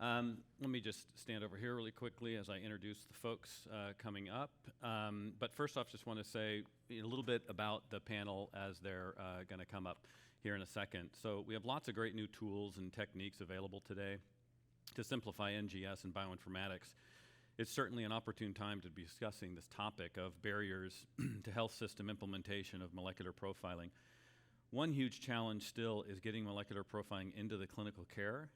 Let me just stand over here really quickly as I introduce the folks coming up. But first off, just want to say a little bit about the panel as they're going to come up here in a second. So we have lots of great new tools and techniques available today to simplify NGS and bioinformatics. It's certainly an opportune time to be discussing this topic of barriers to health system implementation of molecular profiling. One huge challenge still is getting molecular profiling into the clinical care,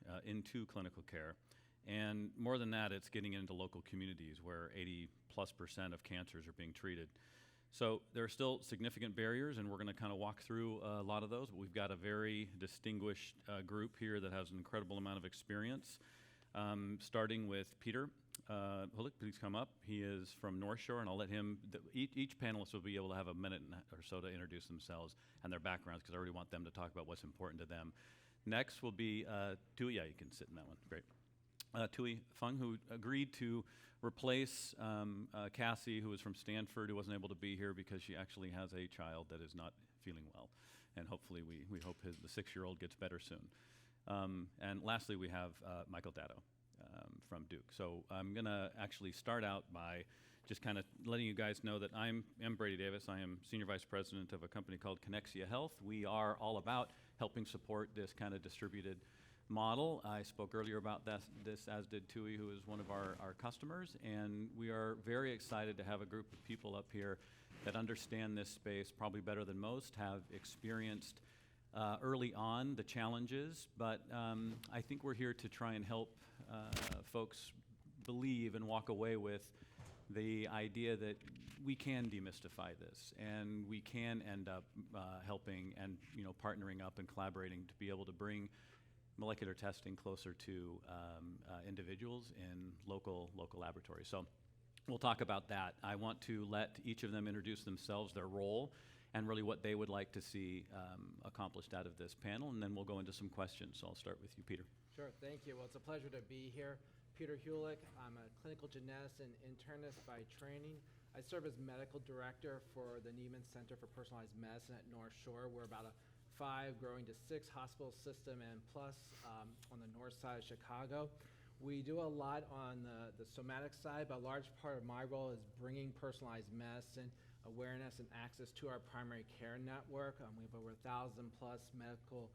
And more than that, it's getting into local communities where 80+% of cancers are being treated. So there are still significant barriers, and we're going to kind of walk through a lot of those. But we've got a very distinguished group here that has an incredible amount of experience, starting with Peter Hulick. Please come up. He is from Northshore, and I'll let him, each panelist will be able to have a minute or so to introduce themselves and their backgrounds, because I already want them to talk about what's important to them. Next will be Thuy. Yeah, you can sit in that one. Great. Thuy Phung, who agreed to replace Cassie, who was from Stanford, who wasn't able to be here because she actually has a child that is not feeling well. And hopefully we hope the 6-year-old gets better soon. And lastly, we have Michael Datto from Duke. So I'm going to actually start out by just kind of letting you guys know that I'm Brady Davis. I am Senior Vice President of a company called Canexia Health. We are all about helping support this kind of distributed model. I spoke earlier about this, as did Thuy, who is one of our customers, and we are very excited to have a group of people up here that understand this space probably better than most, have experienced early on the challenges, but I think we're here to try and help folks believe and walk away with the idea that we can demystify this, and we can end up helping and partnering up and collaborating to be able to bring molecular testing closer to individuals in local laboratories. So we'll talk about that. I want to let each of them introduce themselves, their role, and really what they would like to see accomplished out of this panel, and then we'll go into some questions. So I'll start with you, Peter. Sure, thank you. Well, it's a pleasure to be here. Peter Hulick, I'm a clinical geneticist and internist by training. I serve as medical director for the Neiman Center for Personalized Medicine at North Shore. We're about a 5 growing to 6 hospital system and plus on the north side of Chicago. We do a lot on the somatic side, but a large part of my role is bringing personalized medicine awareness and access to our primary care network. We have over 1,000 plus medical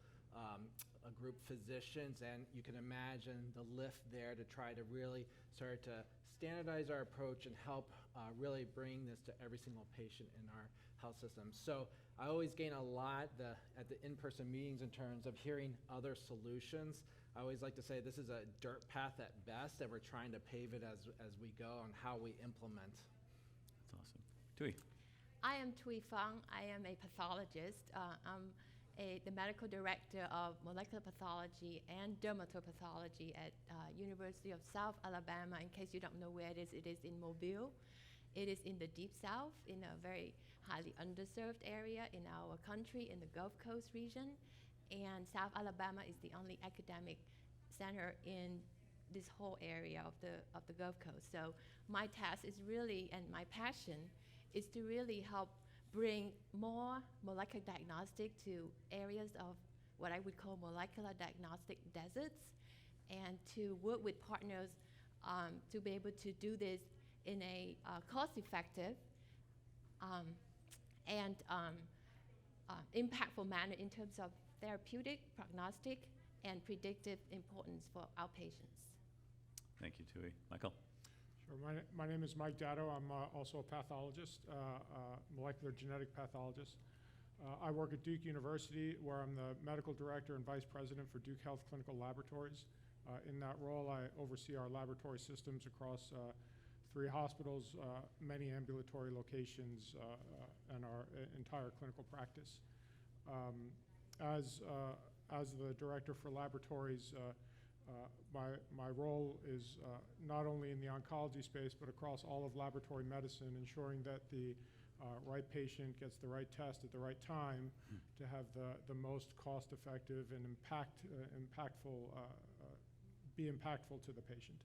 group physicians, and you can imagine the lift there to try to really start to standardize our approach and help really bring this to every single patient in our health system. So I always gain a lot at the in-person meetings in terms of hearing other solutions. I always like to say this is a dirt path at best, and we're trying to pave it as we go on how we implement. That's awesome. Thuy. I am Thuy Phung. I am a pathologist. I'm the medical director of molecular pathology and dermatopathology at University of South Alabama. In case you don't know where it is in Mobile. It is in the Deep South, in a very highly underserved area in our country, in the Gulf Coast region. And South Alabama is the only academic center in this whole area of the Gulf Coast. So my task is really, and my passion, is to really help bring more molecular diagnostic to areas of what I would call molecular diagnostic deserts, and to work with partners to be able to do this in a cost-effective and impactful manner in terms of therapeutic, prognostic, and predictive importance for our patients. Thank you, Thuy. Michael. Sure. My name is Mike Datto. I'm also a pathologist, molecular genetic pathologist. I work at Duke University, where I'm the medical director and vice president for Duke Health Clinical Laboratories. In that role, I oversee our laboratory systems across 3 hospitals, many ambulatory locations, and our entire clinical practice. As the director for laboratories, my role is not only in the oncology space, but across all of laboratory medicine, ensuring that the right patient gets the right test at the right time to have the most cost-effective and be impactful to the patient.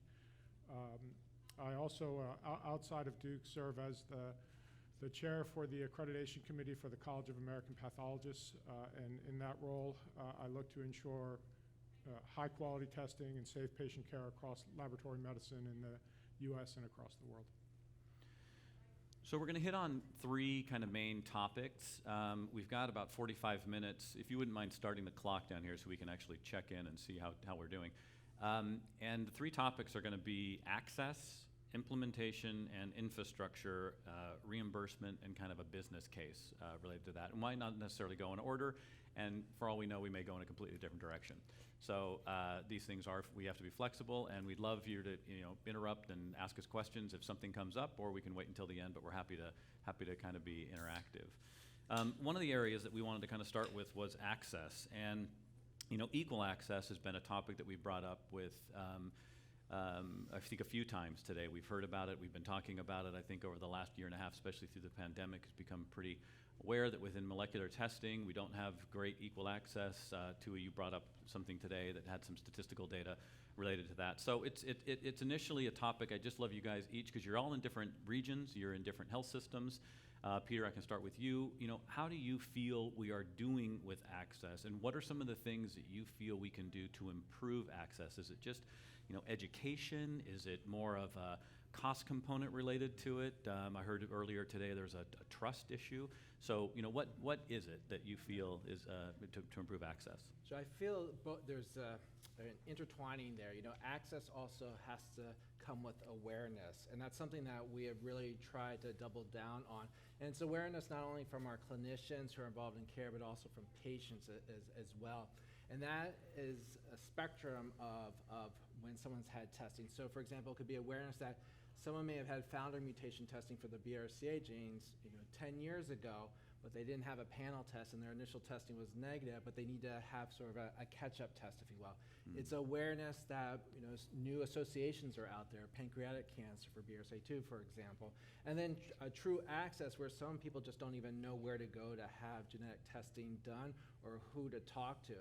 I also, outside of Duke, serve as the chair for the accreditation committee for the College of American Pathologists, and in that role, I look to ensure high-quality testing and safe patient care across laboratory medicine in the U.S. and across the world. So we're going to hit on three kind of main topics. We've got about 45 minutes. If you wouldn't mind starting the clock down here so we can actually check in and see how we're doing. And the three topics are going to be access, implementation, and infrastructure, reimbursement, and kind of a business case related to that. And why not necessarily go in order? And for all we know, we may go in a completely different direction. So these things we have to be flexible, and we'd love you to interrupt and ask us questions if something comes up, or we can wait until the end, but we're happy to kind of be interactive. One of the areas that we wanted to kind of start with was access. And equal access has been a topic that we've brought up with I think a few times today. We've heard about it. We've been talking about it, I think, over the last year and a half, especially through the pandemic. It's become pretty aware that within molecular testing, we don't have great equal access. Thuy, you brought up something today that had some statistical data related to that. So it's initially a topic. I just love you guys each, because you're all in different regions. You're in different health systems. Peter, I can start with you. How do you feel we are doing with access, and what are some of the things that you feel we can do to improve access? Is it just education? Is it more of a cost component related to it? I heard earlier today there's a trust issue. So what is it that you feel is to improve access? So I feel there's an intertwining there. Access also has to come with awareness, and that's something that we have really tried to double down on. And it's awareness not only from our clinicians who are involved in care, but also from patients as well. And that is a spectrum of when someone's had testing. So for example, it could be awareness that someone may have had founder mutation testing for the BRCA genes 10 years ago, but they didn't have a panel test and their initial testing was negative, but they need to have sort of a catch-up test, if you will. Mm-hmm. It's awareness that new associations are out there, pancreatic cancer for BRCA2, for example. And then a true access where some people just don't even know where to go to have genetic testing done or who to talk to.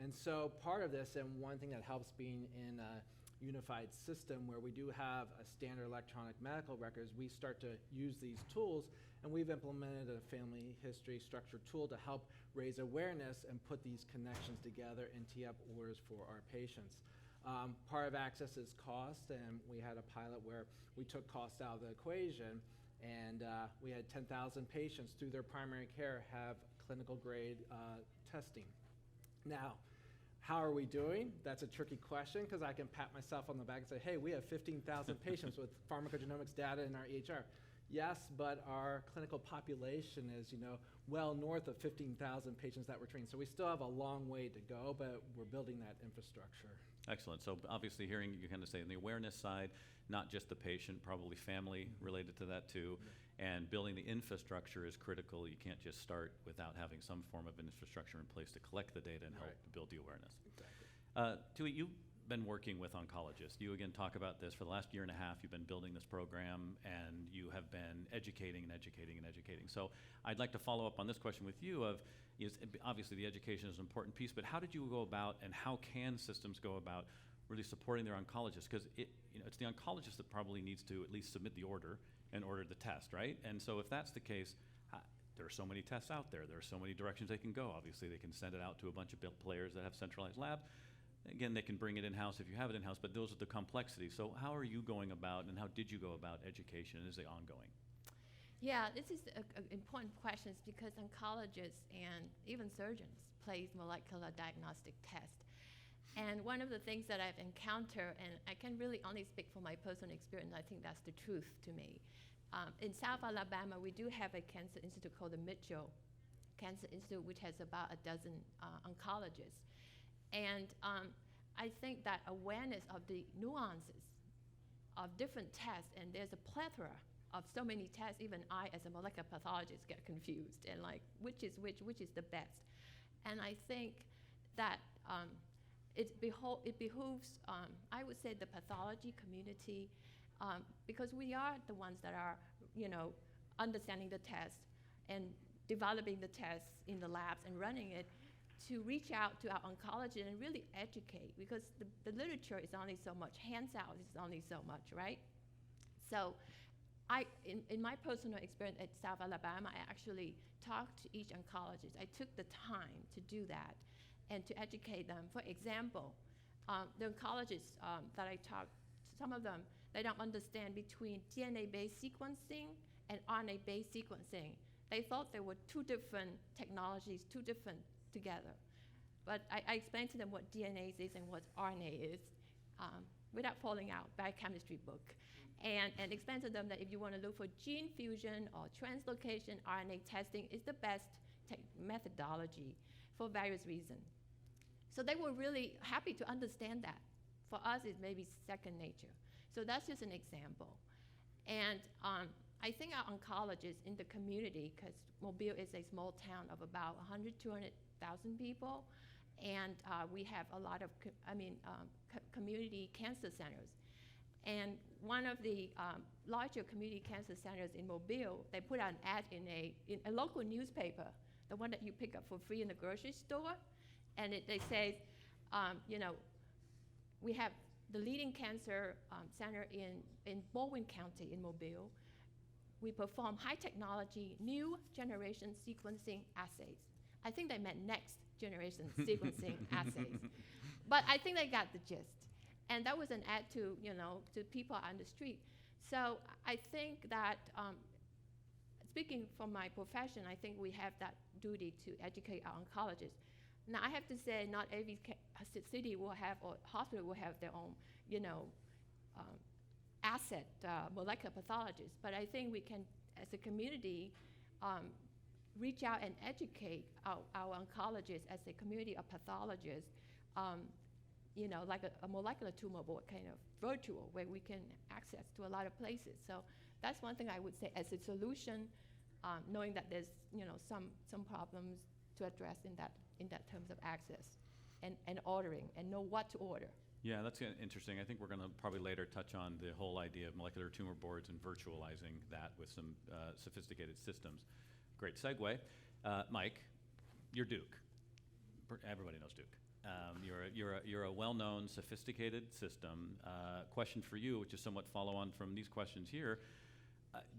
And so part of this, and one thing that helps being in a unified system where we do have a standard electronic medical records, we start to use these tools, and we've implemented a family history structure tool to help raise awareness and put these connections together and tee up orders for our patients. Part of access is cost, and we had a pilot where we took cost out of the equation, and we had 10,000 patients through their primary care have clinical grade testing. Now, how are we doing? That's a tricky question, because I can pat myself on the back and say, hey, we have 15,000 patients with pharmacogenomics data in our EHR. Yes, but our clinical population is, well north of 15,000 patients that we're treating. So we still have a long way to go, but we're building that infrastructure. Excellent. So obviously hearing you kind of say on the awareness side, not just the patient, probably family related to that too, and building the infrastructure is critical. You can't just start without having some form of infrastructure in place to collect the data and help build the awareness. Exactly. Thuy, you've been working with oncologists. You again talk about this for the last year and a half. You've been building this program, and you have been educating and educating and educating. So I'd like to follow up on this question with you of, obviously the education is an important piece, but how did you go about, and how can systems go about really supporting their oncologists? Because it's the oncologist that probably needs to at least submit the order and order the test, right? And so if that's the case, there are so many tests out there. There are so many directions they can go. Obviously, they can send it out to a bunch of players that have centralized labs. Again, they can bring it in-house if you have it in-house, but those are the complexities. So how are you going about, and how did you go about education? Is it ongoing? Yeah, this is an important question because oncologists and even surgeons place molecular diagnostic tests. And one of the things that I've encountered, and I can really only speak from my personal experience, I think that's the truth to me. In South Alabama, we do have a cancer institute called the Mitchell Cancer Institute, which has about a dozen oncologists. And I think that awareness of the nuances of different tests, and there's a plethora of so many tests, even I as a molecular pathologist get confused, and like, which is the best? And I think that it behooves, I would say, the pathology community, because we are the ones that are, understanding the test and developing the tests in the labs and running it, to reach out to our oncologists and really educate, because the literature is only so much, hands out is only so much, right? So in my personal experience at South Alabama, I actually talked to each oncologist. I took the time to do that. and to educate them. For example, the oncologists that I talked to, some of them, they don't understand between DNA-based sequencing and RNA-based sequencing. They thought there were two different technologies, two different together. But I explained to them what DNA is and what RNA is without falling out, biochemistry book. And explain to them that if you want to look for gene fusion or translocation, RNA testing is the best methodology for various reasons. So they were really happy to understand that. For us, it's maybe second nature. So that's just an example. And I think our oncologists in the community, because Mobile is a small town of about 100, 200,000 people, and we have a lot of community cancer centers. And one of the larger community cancer centers in Mobile, they put out an ad in a local newspaper, the one that you pick up for free in the grocery store. And they say, we have the leading cancer center in Baldwin County in Mobile. We perform high technology, new generation sequencing assays. I think they meant next generation sequencing assays. But I think they got the gist. And that was an ad to people on the street. So I think that, speaking from my profession, I think we have that duty to educate our oncologists. Now, I have to say, not every city will have, or hospital will have their own, asset molecular pathologists. But I think we can, as a community, reach out and educate our oncologists as a community of pathologists, like a molecular tumor board, kind of virtual, where we can access to a lot of places. So that's one thing I would say as a solution, knowing that there's some problems to address in that terms of access and ordering, and know what to order. Yeah, that's interesting. I think we're going to probably later touch on the whole idea of molecular tumor boards and virtualizing that with some sophisticated systems. Great segue. Mike, you're Duke. Everybody knows Duke. You're a well-known, sophisticated system. Question for you, which is somewhat follow-on from these questions here.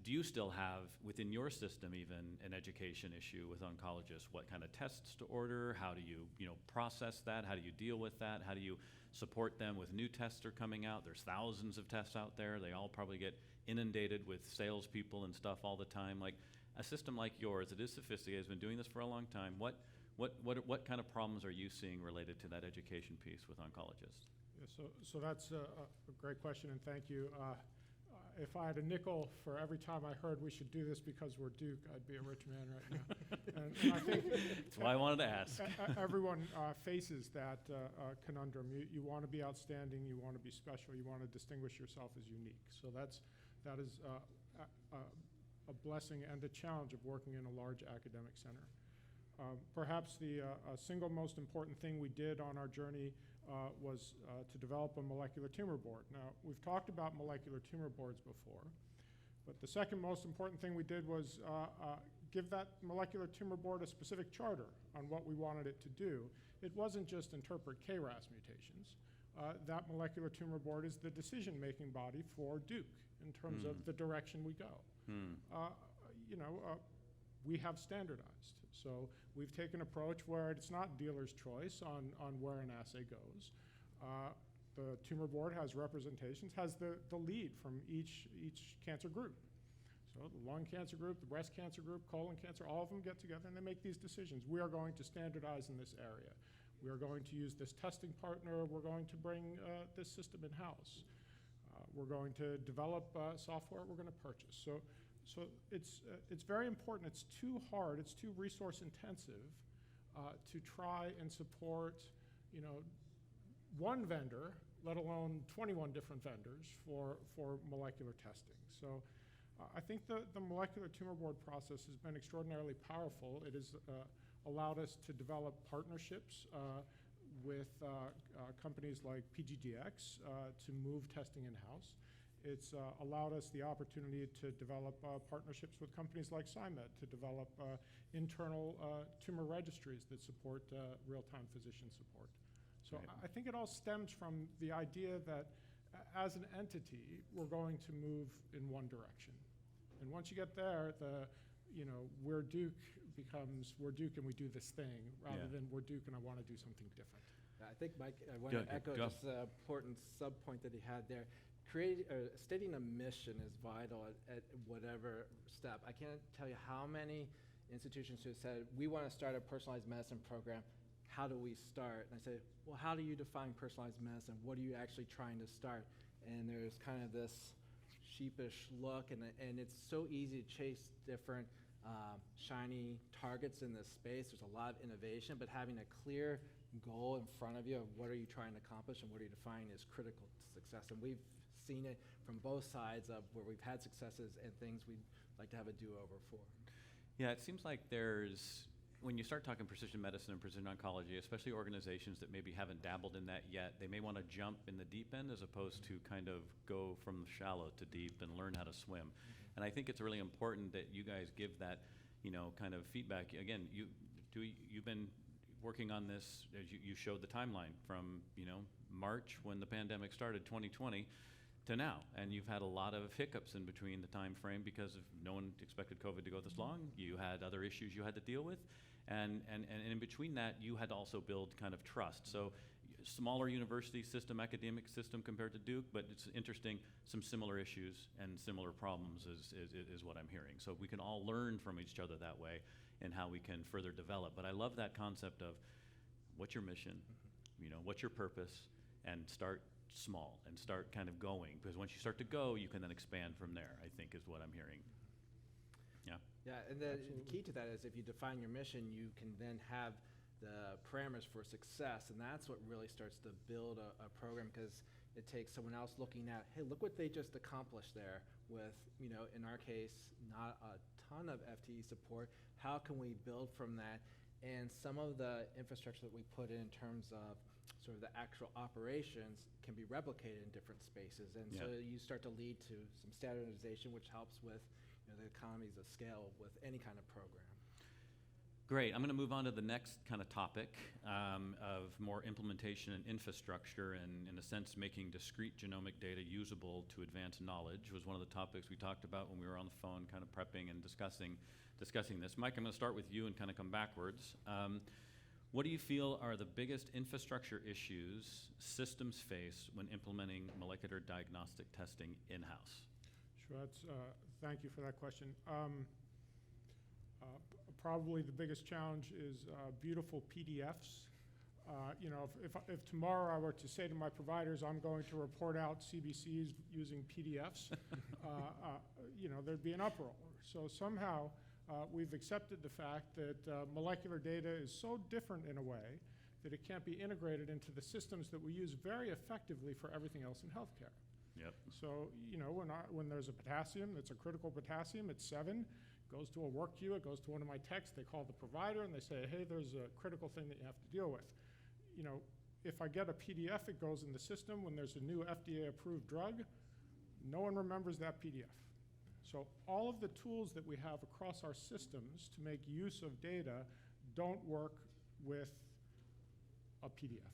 Do you still have, within your system even, an education issue with oncologists? What kind of tests to order? How do you process that? How do you deal with that? How do you support them with new tests that are coming out? There's thousands of tests out there. They all probably get inundated with salespeople and stuff all the time. Like a system like yours, it is sophisticated, has been doing this for a long time. What kind of problems are you seeing related to that education piece with oncologists? Yeah, so that's a great question, and thank you. If I had a nickel for every time I heard we should do this because we're Duke, I'd be a rich man right now. and I think that's why I wanted to ask. Everyone faces that conundrum. You want to be outstanding, you want to be special, you want to distinguish yourself as unique. So that is a blessing and a challenge of working in a large academic center. Perhaps the single most important thing we did on our journey was to develop a molecular tumor board. Now, we've talked about molecular tumor boards before, but the second most important thing we did was give that molecular tumor board a specific charter on what we wanted it to do. It wasn't just interpret KRAS mutations. That molecular tumor board is the decision-making body for Duke in terms of the direction we go. We have standardized. So we've taken an approach where it's not dealer's choice on where an assay goes. The tumor board has representations, has the lead from each cancer group. So the lung cancer group, the breast cancer group, colon cancer, all of them get together and they make these decisions. We are going to standardize in this area. We are going to use this testing partner. We're going to bring this system in-house. We're going to develop software we're going to purchase. So it's very important. It's too hard. It's too resource intensive to try and support, one vendor, let alone 21 different vendors for molecular testing. So I think the molecular tumor board process has been extraordinarily powerful. It has allowed us to develop partnerships with companies like PGDx to move testing in-house. It's allowed us the opportunity to develop partnerships with companies like SciMed to develop internal tumor registries that support real-time physician support. So right. I think it all stems from the idea that as an entity, we're going to move in one direction. And once you get there, we're Duke becomes we're Duke and we do this thing, rather Yeah. than we're Duke and I want to do something different. I think, Mike, I want Go to ahead, echo go. just the important sub-point that he had there. Stating a mission is vital at whatever step. I can't tell you how many institutions who have said, we want to start a personalized medicine program. How do we start? And I say, well, how do you define personalized medicine? What are you actually trying to start? And there's kind of this sheepish look, and it's so easy to chase different shiny targets in this space. There's a lot of innovation, but having a clear goal in front of you of what are you trying to accomplish and what are you defining is critical to success. And we've seen it from both sides of where we've had successes and things we'd like to have a do-over for. Yeah, it seems like when you start talking precision medicine and precision oncology, especially organizations that maybe haven't dabbled in that yet, they may want to jump in the deep end as opposed to kind of go from shallow to deep and learn how to swim. And I think it's really important that you guys give that, kind of feedback. Again, you've been working on this, as you showed the timeline from, March when the pandemic started, 2020, to now. And you've had a lot of hiccups in between the time frame because no one expected COVID to go this long. You had other issues you had to deal with. And in between that, you had to also build kind of trust. So smaller university system, academic system compared to Duke, but it's interesting, some similar issues and similar problems is what I'm hearing. So we can all learn from each other that way and how we can further develop. But I love that concept of what's your mission, what's your purpose, and start small and start kind of going. Because once you start to go, you can then expand from there, I think is what I'm hearing. Yeah? Yeah, and the key to that is if you define your mission, you can then have the parameters for success, and that's what really starts to build a program, because it takes someone else looking at, hey, look what they just accomplished there with, in our case, not a ton of FTE support. How can we build from that? And some of the infrastructure that we put in terms of sort of the actual operations can be replicated in different spaces. And so you start to lead to some standardization, which helps with the economies of scale with any kind of program. Great. I'm going to move on to the next kind of topic of more implementation and infrastructure, and in a sense making discrete genomic data usable to advance knowledge was one of the topics we talked about when we were on the phone kind of prepping and discussing this. Mike, I'm going to start with you and kind of come backwards. What do you feel are the biggest infrastructure issues systems face when implementing molecular diagnostic testing in-house? Sure, thank you for that question. Probably the biggest challenge is beautiful PDFs. If tomorrow I were to say to my providers, I'm going to report out CBCs using PDFs, there'd be an uproar. So somehow we've accepted the fact that molecular data is so different in a way that it can't be integrated into the systems that we use very effectively for everything else in healthcare. Yep. So, when there's a potassium, that's a critical potassium, it's 7, goes to a work queue, it goes to one of my techs, they call the provider and they say, hey, there's a critical thing that you have to deal with. If I get a PDF, it goes in the system. When there's a new FDA-approved drug, no one remembers that PDF. So all of the tools that we have across our systems to make use of data don't work with a PDF.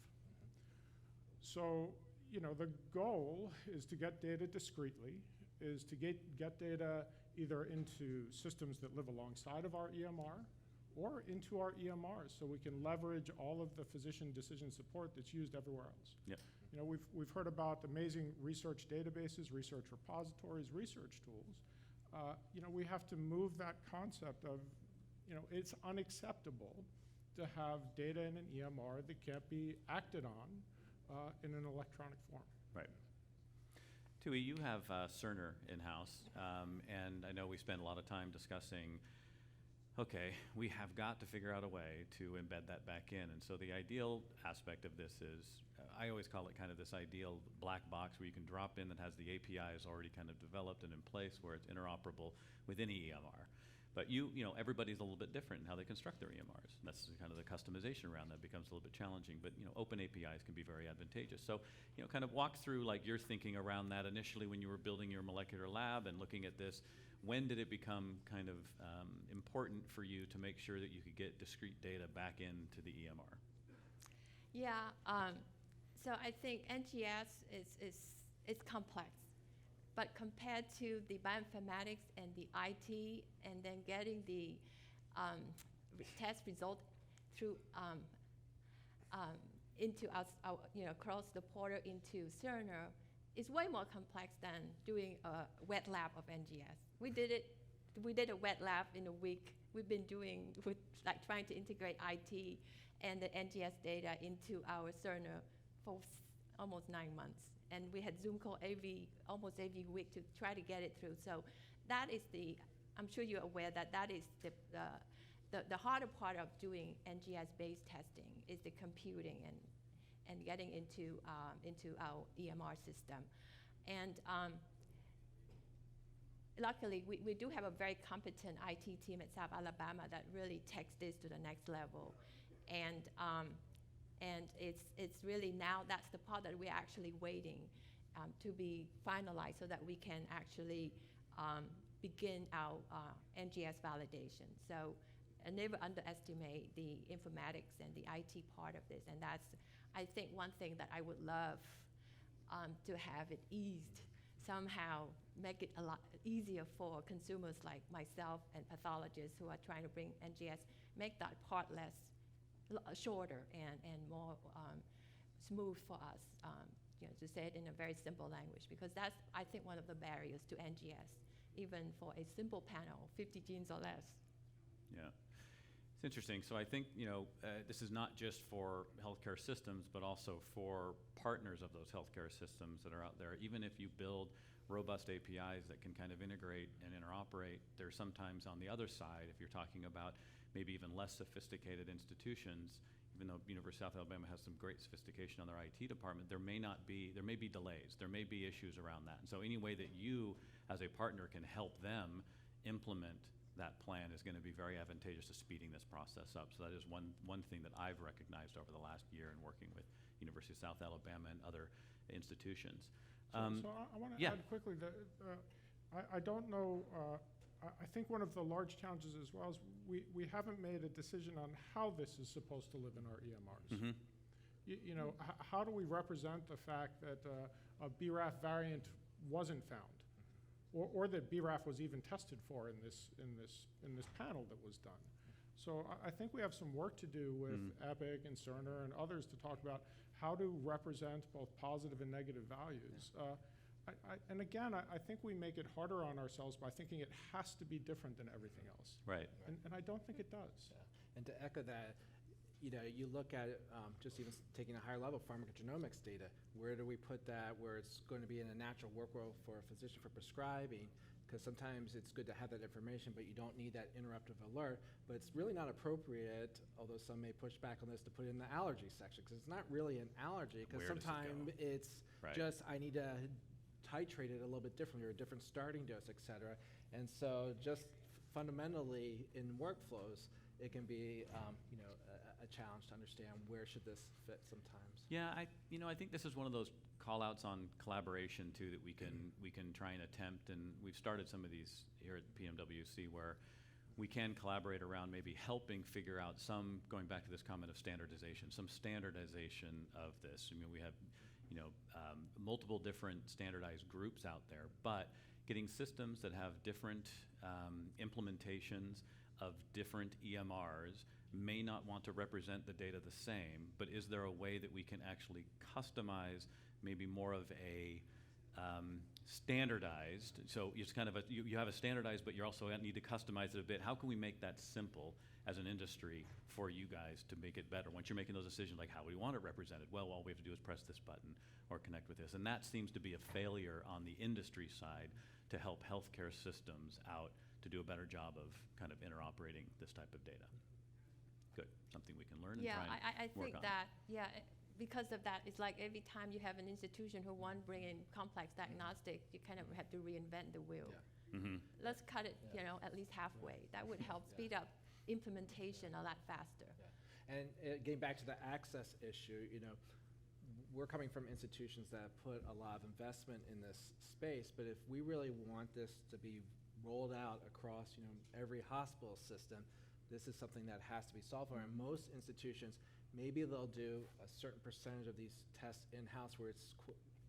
So, the goal is to get data discretely, is to get data either into systems that live alongside of our EMR or into our EMRs, so we can leverage all of the physician decision support that's used everywhere else. Yep. We've heard about amazing research databases, research repositories, research tools. We have to move that concept of, it's unacceptable to have data in an EMR that can't be acted on in an electronic form. Right. Thuy, you have Cerner in-house, and I know we spend a lot of time discussing, okay, we have got to figure out a way to embed that back in. And so the ideal aspect of this is, I always call it kind of this ideal black box where you can drop in that has the APIs already kind of developed and in place where it's interoperable with any EMR. But everybody's a little bit different in how they construct their EMRs. And that's kind of the customization around that becomes a little bit challenging. But open APIs can be very advantageous. So kind of walk through like your thinking around that initially when you were building your molecular lab and looking at this. When did it become kind of important for you to make sure that you could get discrete data back into the EMR? Yeah. So I think NGS is complex. But compared to the bioinformatics and the IT, and then getting the test result through into cross the portal into Cerner is way more complex than doing a wet lab of NGS. We did a wet lab in a week. We've been trying to integrate IT and the NGS data into our Cerner for almost 9 months. And we had Zoom call almost every week to try to get it through. So that is I'm sure you're aware that is the harder part of doing NGS-based testing is the computing and getting into our EMR system. And luckily, we do have a very competent IT team at South Alabama that really takes this to the next level. And it's really now that's the part that we're actually waiting to be finalized so that we can actually begin our NGS validation. So I never underestimate the informatics and the IT part of this. And that's, I think, one thing that I would love to have it eased, somehow make it a lot easier for consumers like myself and pathologists who are trying to bring NGS, make that part shorter and more smooth for us, to say it in a very simple language, because that's, I think, one of the barriers to NGS, even for a simple panel, 50 genes or less. Yeah. It's interesting. So I think, this is not just for healthcare systems, but also for partners of those healthcare systems that are out there. Even if you build robust APIs that can kind of integrate and interoperate, there's sometimes on the other side, if you're talking about maybe even less sophisticated institutions, even though University of South Alabama has some great sophistication on their IT department, there may be delays, there may be issues around that. And so any way that you, as a partner, can help them implement that plan is going to be very advantageous to speeding this process up. So that is one thing that I've recognized over the last year in working with University of South Alabama and other institutions. So I want to add quickly that I don't know, I think one of the large challenges as well is we haven't made a decision on how this is supposed to live in our EMRs. Mm-hmm. How do we represent the fact that a BRAF variant wasn't found? Or that BRAF was even tested for in this panel that was done. So I think we have some work to do with Epic and Cerner and others to talk about how to represent both positive and negative values. And again, I think we make it harder on ourselves by thinking it has to be different than everything else. Right. And I don't think it does. Yeah. And to echo that, you look at it, just even taking a higher level, pharmacogenomics data. Where do we put that where it's going to be in a natural workflow for a physician for prescribing? Because sometimes it's good to have that information, but you don't need that interruptive alert. But it's really not appropriate, although some may push back on this, to put it in the allergy section, because it's not really an allergy, because sometimes it's just, I need to titrate it a little bit differently, or a different starting dose, et cetera. And so just fundamentally in workflows, it can be a challenge to understand where should this fit sometimes. Yeah, I think this is one of those call-outs on collaboration too that we can try and attempt, and we've started some of these here at PMWC where we can collaborate around maybe helping figure out some, going back to this comment of standardization, some standardization of this. I mean, we have multiple different standardized groups out there, but getting systems that have different implementations of different EMRs may not want to represent the data the same, but is there a way that we can actually customize maybe more of a standardized, so it's kind of you have a standardized, but you also need to customize it a bit. How can we make that simple as an industry for you guys to make it better? Once you're making those decisions, like how we want it represented, well, all we have to do is press this button or connect with this. And that seems to be a failure on the industry side to help healthcare systems out to do a better job of kind of interoperating this type of data. Good, something we can learn and try and I work think on. that, because of that, it's like every time you have an institution who want to bring in complex diagnostic, you kind of have to reinvent the wheel. Yeah. Mm-hmm. Let's cut it, at least halfway. That would help speed up implementation a lot faster. Yeah. And getting back to the access issue, we're coming from institutions that put a lot of investment in this space, but if we really want this to be rolled out across, every hospital system, this is something that has to be solved for. And most institutions, maybe they'll do a certain percentage of these tests in-house where it's,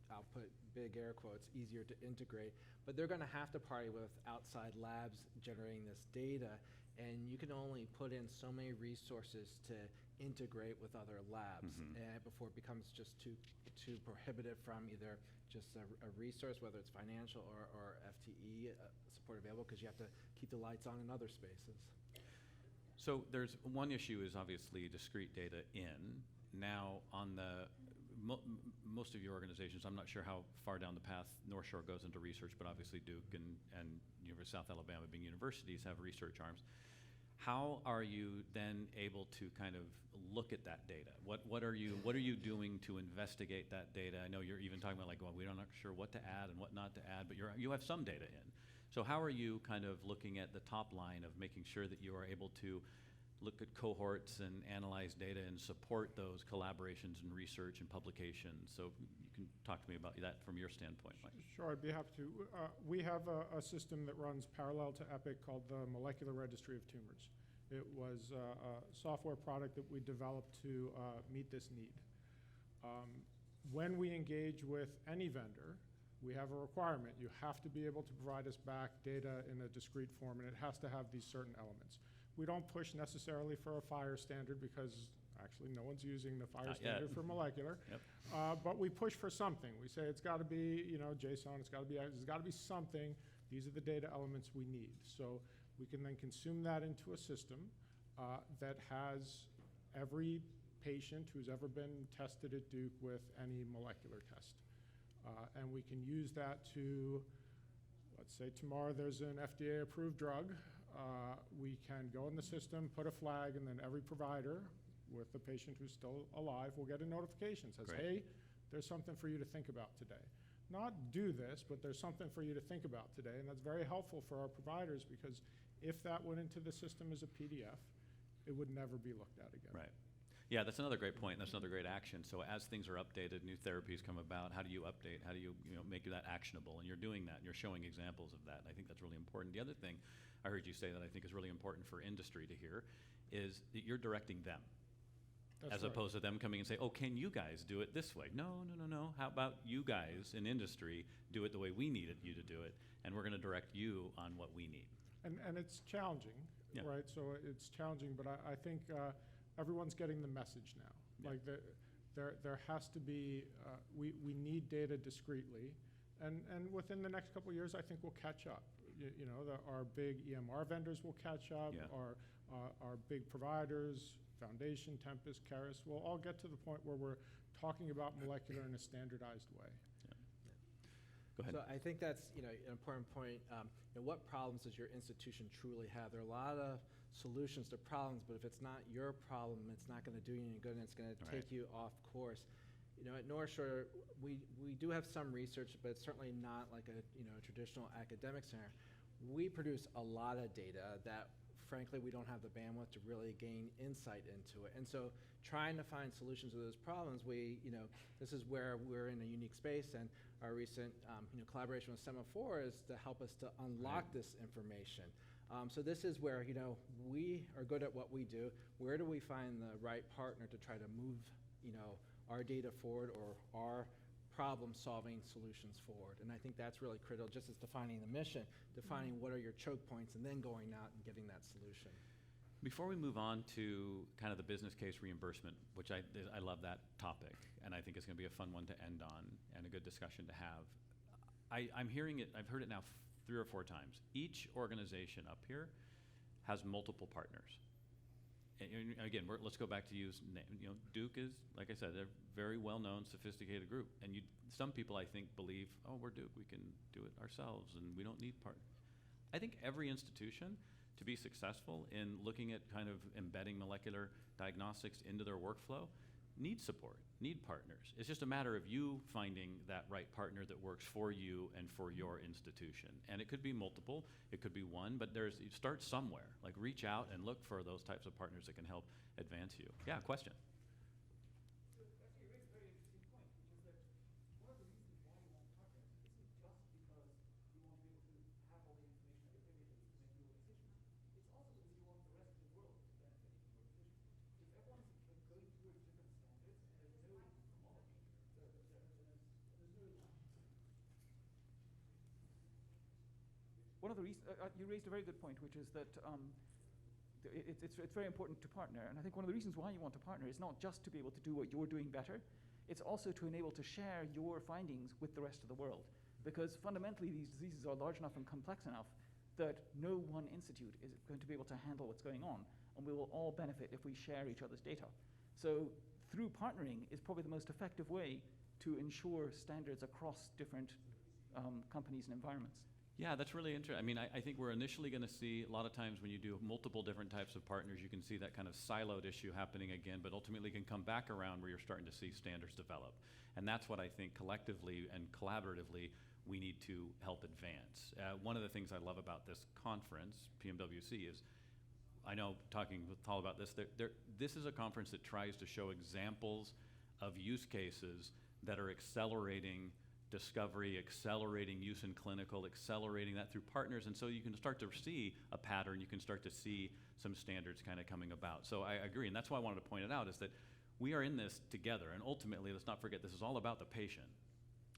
I'll put big air quotes, easier to integrate, but they're going to have to party with outside labs generating this data. and you can only put in so many resources to integrate with other labs before it becomes just too prohibitive from either just a resource, whether it's financial or FTE support available, because you have to keep the lights on in other spaces. So there's one issue is obviously discrete data in. Now on the most of your organizations, I'm not sure how far down the path Northshore goes into research, but obviously Duke and University of South Alabama being universities have research arms. How are you then able to kind of look at that data? What are you doing to investigate that data? I know you're even talking about like, well, we're not sure what to add and what not to add, but you have some data in. So how are you kind of looking at the top line of making sure that you are able to look at cohorts and analyze data and support those collaborations and research and publications? So you can talk to me about that from your standpoint, Mike. Sure, I'd be happy to. We have a system that runs parallel to Epic called the Molecular Registry of Tumors. It was a software product that we developed to meet this need. When we engage with any vendor, we have a requirement. You have to be able to provide us back data in a discrete form, and it has to have these certain elements. We don't push necessarily for a FHIR standard because actually no one's using the FHIR standard for molecular. Yep. But we push for something. We say it's got to be, JSON. There's got to be something. These are the data elements we need. So we can then consume that into a system that has every patient who's ever been tested at Duke with any molecular test. And we can use that to, let's say tomorrow there's an FDA-approved drug. We can go in the system, put a flag, and then every provider with the patient who's still alive will get a notification. Says, Great. hey, there's something for you to think about today. Not do this, but there's something for you to think about today. And that's very helpful for our providers because if that went into the system as a PDF, it would never be looked at again. Right. Yeah, that's another great point. That's another great action. So as things are updated, new therapies come about, how do you update? How do you, make that actionable? And you're doing that, and you're showing examples of that. And I think that's really important. The other thing I heard you say that I think is really important for industry to hear is that you're directing them. That's as right. opposed to them coming and say, oh, can you guys do it this way? No. How about you guys in industry do it the way we need you to do it, and we're going to direct you on what we need. And it's challenging, Yeah. right? So it's challenging, but I think everyone's getting the message now. Yeah. Like there has to be, we need data discretely, and within the next couple of years, I think we'll catch up. Our big EMR vendors will catch up. Yeah. Our big providers, Foundation, Tempus, Caris, will all get to the point where we're talking about molecular in a standardized way. Go ahead. So I think that's an important point. What problems does your institution truly have? There are a lot of solutions to problems, but if it's not your problem, it's not going to do you any good, and it's going to Right. take you off course. At North Shore, we do have some research, but it's certainly not like a traditional academic center. We produce a lot of data that, frankly, we don't have the bandwidth to really gain insight into it. And so trying to find solutions to those problems, this is where we're in a unique space, and our recent collaboration with Semaphore is to help us to unlock Right. this information. So this is where, we are good at what we do. Where do we find the right partner to try to move, our data forward or our problem-solving solutions forward? And I think that's really critical, just as defining the mission, defining what are your choke points, and then going out and getting that solution. Before we move on to kind of the business case reimbursement, which I love that topic, and I think it's going to be a fun one to end on and a good discussion to have. I'm hearing it, I've heard it now 3 or 4 times. Each organization up here has multiple partners. And again, let's go back to use name. Duke is, like I said, a very well-known, sophisticated group. And some people, I think, believe, oh, we're Duke, we can do it ourselves, and we don't need partners. I think every institution, to be successful in looking at kind of embedding molecular diagnostics into their workflow, need support, need partners. It's just a matter of you finding that right partner that works for you and for your institution. And it could be multiple, it could be one, but you start somewhere. Like reach out and look for those types of partners that can help advance you. Yeah, question. So actually, you raised a very interesting point, which is that one of the reasons why you want partners isn't just because you want to be able to have all the information at your fingertips to make your decisions. It's also because you want the rest of the world to benefit from your decisions. If everyone's going towards different standards and there's no homology, there's no. One of the reasons you raised a very good point, which is that it's very important to partner. And I think one of the reasons why you want to partner is not just to be able to do what you're doing better, it's also to enable to share your findings with the rest of the world. Because fundamentally, these diseases are large enough and complex enough that no one institute is going to be able to handle what's going on, and we will all benefit if we share each other's data. So through partnering is probably the most effective way to ensure standards across different companies and environments. Yeah, that's really interesting. I mean, I think we're initially going to see a lot of times when you do multiple different types of partners, you can see that kind of siloed issue happening again, but ultimately can come back around where you're starting to see standards develop. And that's what I think collectively and collaboratively we need to help advance. One of the things I love about this conference, PMWC, is I know talking with Paul about this, this is a conference that tries to show examples of use cases that are accelerating discovery, accelerating use in clinical, accelerating that through partners. And so you can start to see a pattern, you can start to see some standards kind of coming about. So I agree, and that's why I wanted to point it out, is that we are in this together, and ultimately, let's not forget, this is all about the patient.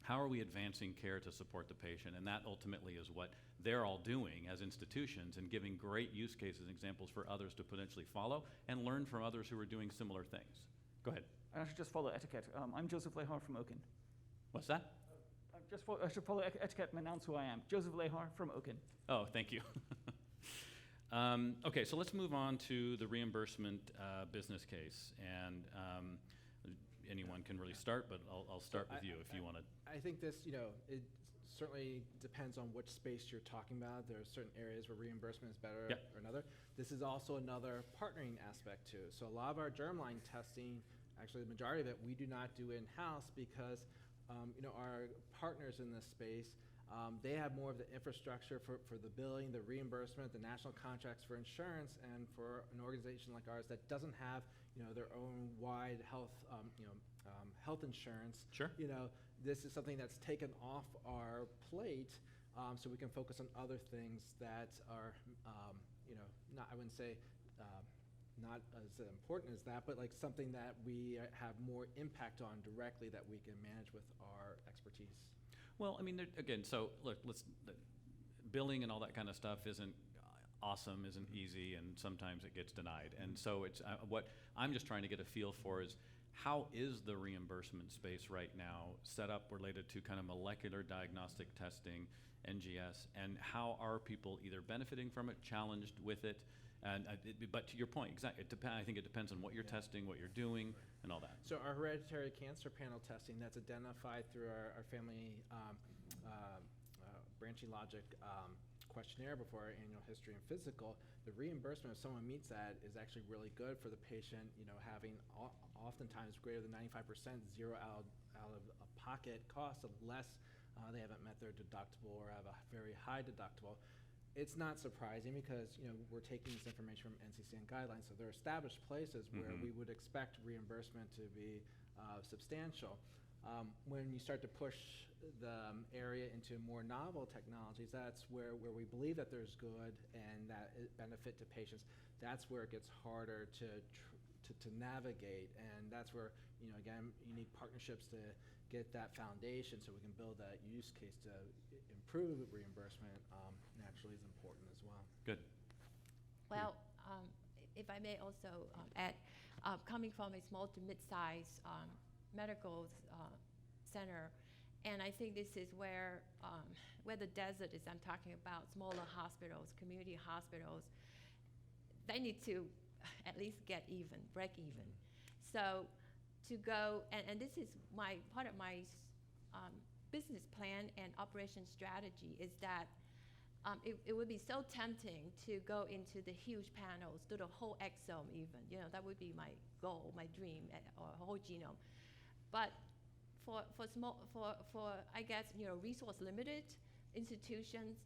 How are we advancing care to support the patient? And that ultimately is what they're all doing as institutions, and giving great use cases and examples for others to potentially follow and learn from others who are doing similar things. Go ahead. And I should just follow etiquette. I'm Joseph Lehar from Oaken. What's that? I should follow etiquette and announce who I am. Joseph Lehar from Oaken. Oh, thank you. Okay, so let's move on to the reimbursement business case. And anyone can really start, but I'll start with you if you want to. I think this, it certainly depends on which space you're talking about. There are certain areas where reimbursement is better or another. This is also another partnering aspect too. So a lot of our germline testing, actually the majority of it, we do not do in-house because our partners in this space, they have more of the infrastructure for the billing, the reimbursement, the national contracts for insurance, and for an organization like ours that doesn't have their own wide health health insurance. Sure. This is something that's taken off our plate, so we can focus on other things that are not, I wouldn't say not as important as that, but like something that we have more impact on directly that we can manage with our expertise. Well, I mean, again, so look, billing and all that kind of stuff isn't awesome, isn't easy, and sometimes it gets denied. And so it's what I'm just trying to get a feel for is how is the reimbursement space right now set up related to kind of molecular diagnostic testing, NGS, and how are people either benefiting from it, challenged with it? And but to your point, exactly, I think it depends on what you're testing, what you're doing, and all that. So our hereditary cancer panel testing that's identified through our family branching logic questionnaire before our annual history and physical, the reimbursement, if someone meets that, is actually really good for the patient, having oftentimes greater than 95% zero out of pocket costs unless they haven't met their deductible or have a very high deductible. It's not surprising because we're taking this information from NCCN guidelines, so there are established places where we would expect reimbursement to be substantial. When you start to push the area into more novel technologies, that's where we believe that there's good and that benefit to patients. That's where it gets harder to navigate, and that's where again you need partnerships to get that foundation so we can build that use case to improve reimbursement. Naturally is important as well. Good. Well, if I may also add, coming from a small to mid-sized medical center, and I think this is where the desert is I'm talking about, smaller hospitals, community hospitals, they need to at least break even. So to go, and this is part of my business plan and operation strategy is that it would be so tempting to go into the huge panels, do the whole exome even. That would be my goal, my dream, or whole genome. But for I guess resource limited institutions,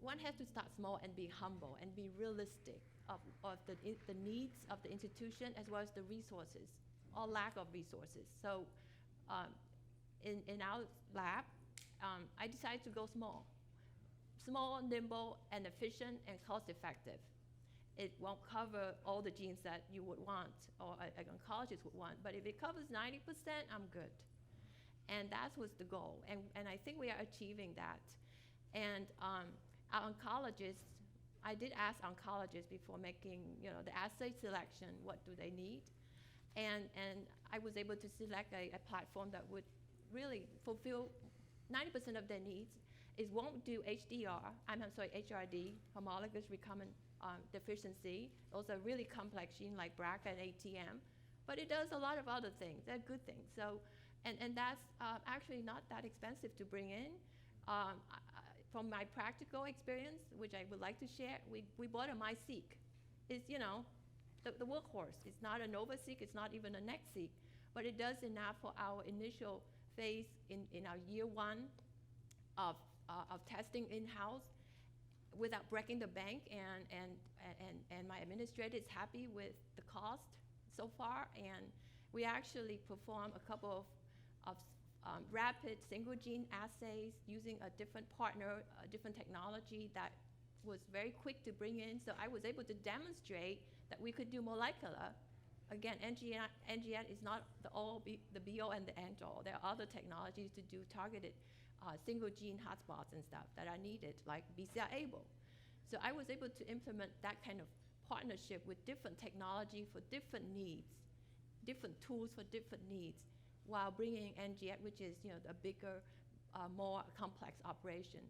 one has to start small and be humble and be realistic of the needs of the institution as well as the resources or lack of resources. So in our lab, I decided to go small, nimble, and efficient, and cost-effective. It won't cover all the genes that you would want or an oncologist would want, but if it covers 90%, I'm good. And that was the goal, and I think we are achieving that. And our oncologists, I did ask oncologists before making, the assay selection, what do they need? And I was able to select a platform that would really fulfill 90% of their needs. It won't do HRD, homologous recombinant deficiency. Those are really complex genes like BRCA and ATM. But it does a lot of other things. They're good things. So, and that's actually not that expensive to bring in. From my practical experience, which I would like to share, we bought a MySeq. It's, the workhorse. It's not a NovaSeq. It's not even a NextSeq. But it does enough for our initial phase in our year one of testing in-house without breaking the bank. And my administrator is happy with the cost so far. And we actually perform a couple of rapid single gene assays using a different partner, a different technology that was very quick to bring in. So I was able to demonstrate that we could do molecular. Again, NGS is not the be-all and the end-all. There are other technologies to do targeted single gene hotspots and stuff that are needed, like BCR-ABL. So I was able to implement that kind of partnership with different technology for different needs, different tools for different needs, while bringing NGS, which is a bigger, more complex operation.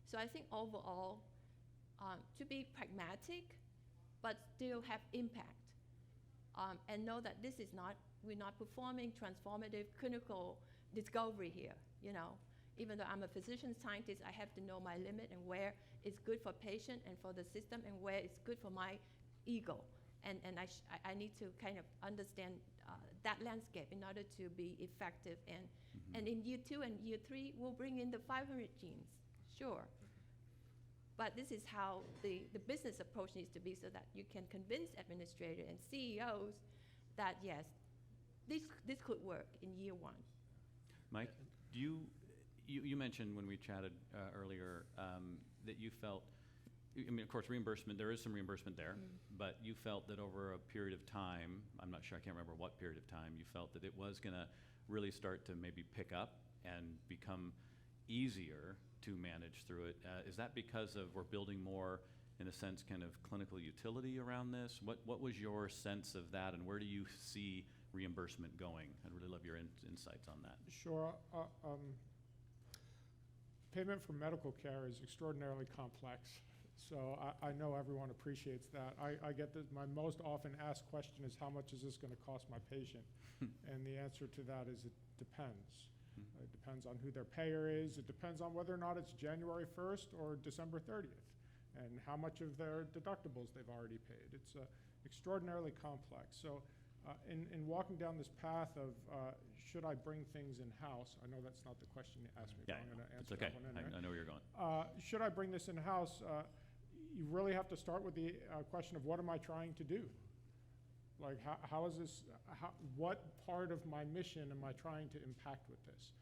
So I think overall, to be pragmatic, but still have impact, and know that this is we're not performing transformative clinical discovery here. Even though I'm a physician scientist, I have to know my limit and where it's good for patient and for the system, and where it's good for my ego. And I need to kind of understand that landscape in order to be effective. And in year 2 and year 3, we'll bring in the 500 genes, sure. But this is how the business approach needs to be, so that you can convince administrators and CEOs that, yes, this could work in year 1. Mike, you mentioned when we chatted earlier that you felt, of course, reimbursement, there is some reimbursement there, but you felt that over a period of time, I'm not sure, I can't remember what period of time, you felt that it was going to really start to maybe pick up and become easier to manage through it. Is that because of we're building more, in a sense, kind of clinical utility around this? What was your sense of that, and where do you see reimbursement going? I'd really love your insights on that. Sure. Payment for medical care is extraordinarily complex. So I know everyone appreciates that. I get this, my most often asked question is, how much is this going to cost my patient? And the answer to that is it depends. It depends on who their payer is. It depends on whether or not it's January 1st or December 30th, and how much of their deductibles they've already paid. It's extraordinarily complex. So in walking down this path of should I bring things in-house, I know that's not the question you asked me, but I'm going to answer that one anyway. I know where you're going. Should I bring this in-house? You really have to start with the question of, what am I trying to do? Like, how is this, what part of my mission am I trying to impact with this?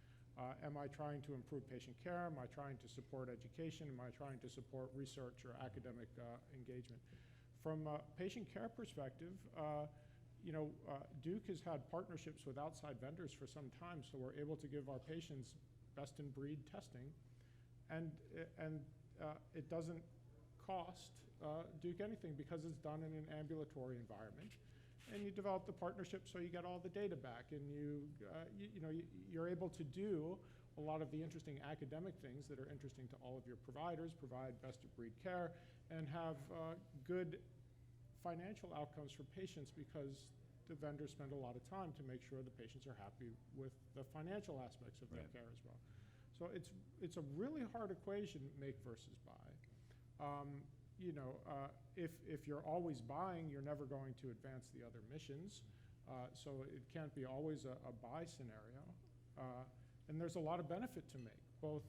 Am I trying to improve patient care? Am I trying to support education? Am I trying to support research or academic engagement? From a patient care perspective, Duke has had partnerships with outside vendors for some time, so we're able to give our patients best-in-breed testing, and it doesn't cost Duke anything, because it's done in an ambulatory environment. And you develop the partnership so you get all the data back, and you're able to do a lot of the interesting academic things that are interesting to all of your providers, provide best-of-breed care, and have good financial outcomes for patients, because the vendors spend a lot of time to make sure the patients are happy with the financial aspects of their care as well. So it's a really hard equation, make versus buy. If you're always buying, you're never going to advance the other missions. So it can't be always a buy scenario. And there's a lot of benefit to make, both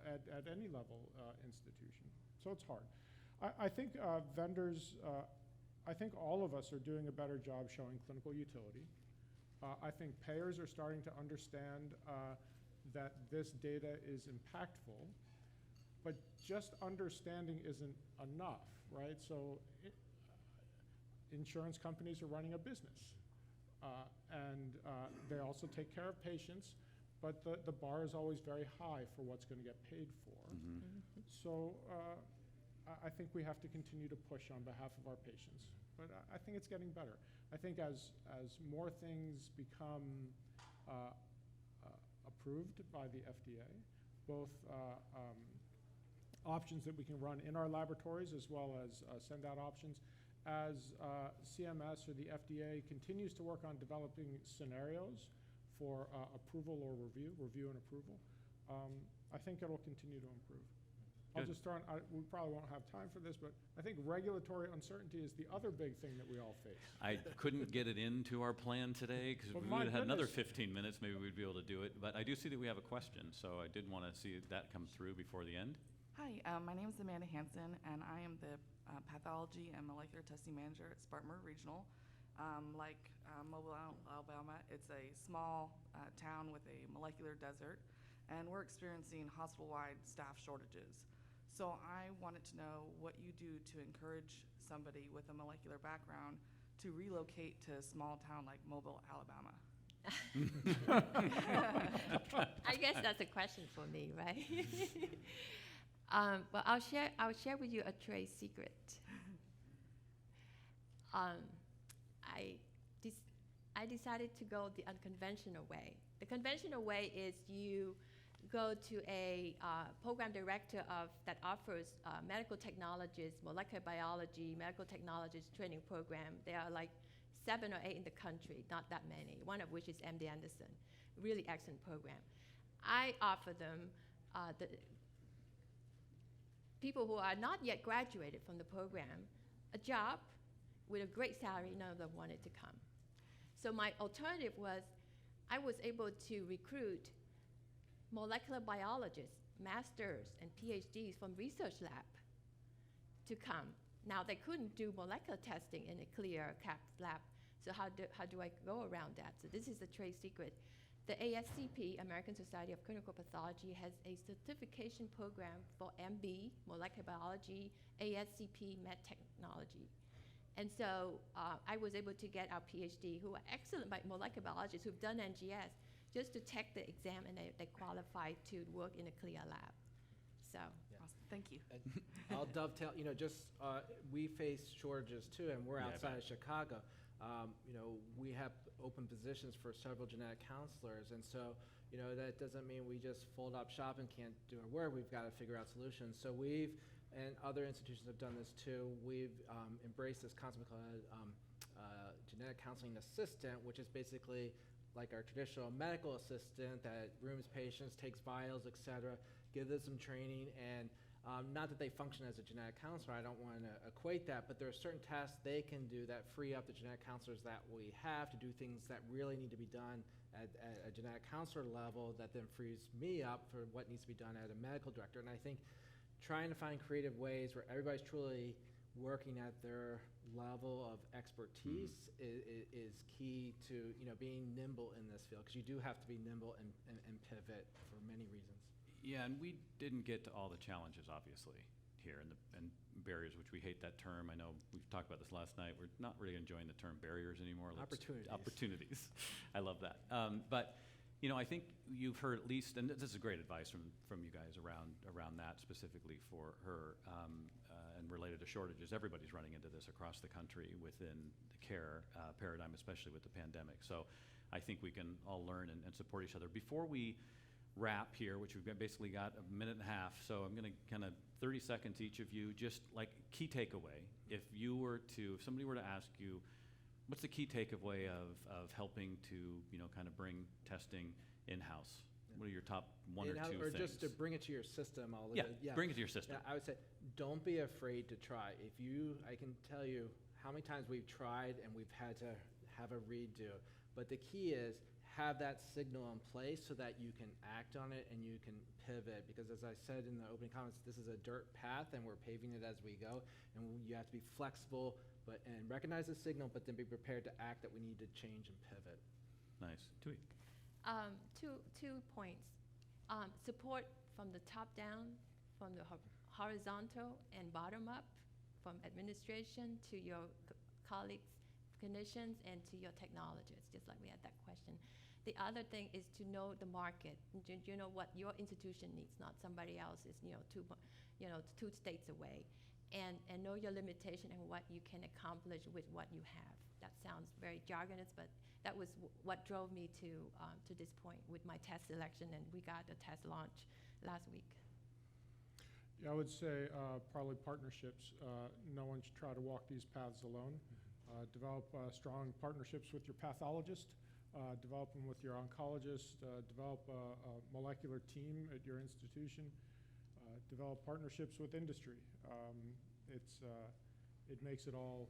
at any level institution. So it's hard. I think vendors, I think all of us are doing a better job showing clinical utility. I think payers are starting to understand that this data is impactful. But just understanding isn't enough, right? So insurance companies are running a business. And they also take care of patients, but the bar is always very high for what's going to get paid for. So I think we have to continue to push on behalf of our patients. But I think it's getting better. I think as more things become approved by the FDA, both options that we can run in our laboratories as well as send out options, as CMS or the FDA continues to work on developing scenarios for approval or review and approval, I think it'll continue to improve. I'll Good. just throw in, we probably won't have time for this, but I think regulatory uncertainty is the other big thing that we all face. I couldn't get it into our plan today because Well, we my would have had another goodness. 15 minutes, maybe we'd be able to do it. But I do see that we have a question, so I did want to see that come through before the end. Hi, my name is Amanda Hansen, and I am the pathology and molecular testing manager at Spartanburg Regional. Like Mobile, Alabama, it's a small town with a molecular desert, and we're experiencing hospital-wide staff shortages. So I wanted to know what you do to encourage somebody with a molecular background to relocate to a small town like Mobile, Alabama. I guess that's a question for me, right? Well, I'll share with you a trade secret. I decided to go the unconventional way. The conventional way is you go to a program director that offers medical technologists, molecular biology, medical technologists training program. There are like 7 or 8 in the country, not that many, one of which is MD Anderson. Really excellent program. I offer them, the people who are not yet graduated from the program, a job with a great salary. None of them wanted to come. So my alternative was I was able to recruit molecular biologists, masters, and PhDs from research lab to come. Now, they couldn't do molecular testing in a clear CAP lab, so how do I go around that? So this is a trade secret. The ASCP, American Society of Clinical Pathology, has a certification program for MB, molecular biology, ASCP, med technology. And so I was able to get our PhD, who are excellent molecular biologists who've done NGS, just to take the exam, and they qualify to work in a CLIA lab. So. Awesome. Thank you. I'll dovetail, we face shortages too, and we're Yeah, I outside bet. of Chicago. We have open positions for several genetic counselors, and so, that doesn't mean we just fold up shop and can't do our work. We've got to figure out solutions. So and other institutions have done this too, we've embraced this concept called genetic counseling assistant, which is basically like our traditional medical assistant that rooms patients, takes vials, et cetera, gives them some training, and not that they function as a genetic counselor, I don't want to equate that, but there are certain tasks they can do that free up the genetic counselors that we have to do things that really need to be done at a genetic counselor level, that then frees me up for what needs to be done at a medical director. And I think trying to find creative ways where everybody's truly working at their level of expertise is key to being nimble in this field, because you do have to be nimble and pivot for many reasons. Yeah, and we didn't get to all the challenges, obviously, here, and barriers, which we hate that term. I know we've talked about this last night. We're not really enjoying the term barriers anymore. Opportunities. I love that. But I think you've heard at least, and this is great advice from you guys around that specifically for her, and related to shortages. Everybody's running into this across the country within the care paradigm, especially with the pandemic. So I think we can all learn and support each other. Before we wrap here, which we've basically got a minute and a half, so I'm going to kind of 30 seconds each of you, just like key takeaway. If somebody were to ask you, what's the key takeaway of helping to kind of bring testing in-house? What are your top one or two or things? just to bring it to your system. Bring it to your system. Yeah, I would say don't be afraid to try. I can tell you how many times we've tried and we've had to have a redo. But the key is have that signal in place so that you can act on it and you can pivot. Because as I said in the opening comments, this is a dirt path and we're paving it as we go. And you have to be flexible and recognize the signal, but then be prepared to act that we need to change and pivot. Nice. Thuy. Two points. Support from the top down, from the horizontal and bottom up, from administration to your colleagues, clinicians, and to your technologists, just like we had that question. The other thing is to know the market. You know what your institution needs, not somebody else's, two states away. and know your limitation and what you can accomplish with what you have. That sounds very jargonous, but that was what drove me to this point with my test selection, and we got the test launch last week. Yeah, I would say probably partnerships. No one should try to walk these paths alone. Develop strong partnerships with your pathologist, develop them with your oncologist, develop a molecular team at your institution, develop partnerships with industry. It makes it all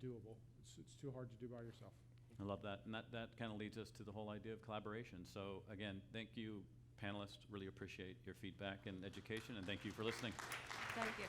doable. It's too hard to do by yourself. I love that. And that kind of leads us to the whole idea of collaboration. So again, thank you, panelists. Really appreciate your feedback and education, and thank you for listening. Thank you.